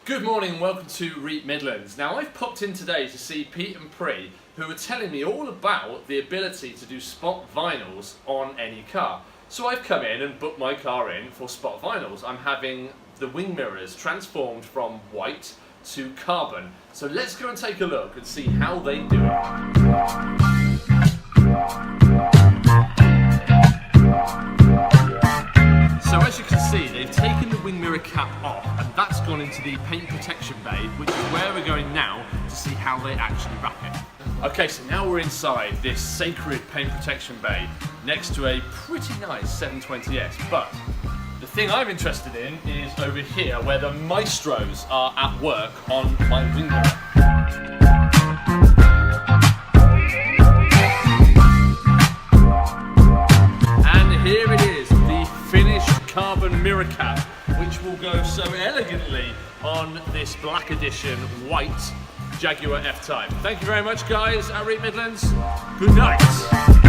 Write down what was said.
Good morning and welcome to Reep Midlands. Now I've popped in today to see Pete and Pri, who are telling me all about the ability to do spot vinyls on any car. So I've come in and booked my car in for spot vinyls. I'm having the wing mirrors transformed from white to carbon. So let's go and take a look and see how they do it. So as you can see, they've taken the wing mirror cap off and that's gone into the paint protection bay, which is where we're going now to see how they actually wrap it. Okay, so now we're inside this sacred paint protection bay next to a pretty nice 720S, but the thing I'm interested in is over here where the maestros are at work on my wing mirror. Here it is, the finished carbon mirror cap, which will go so elegantly on this black edition white Jaguar F-Type. Thank you very much guys at Reep Midlands. Good night.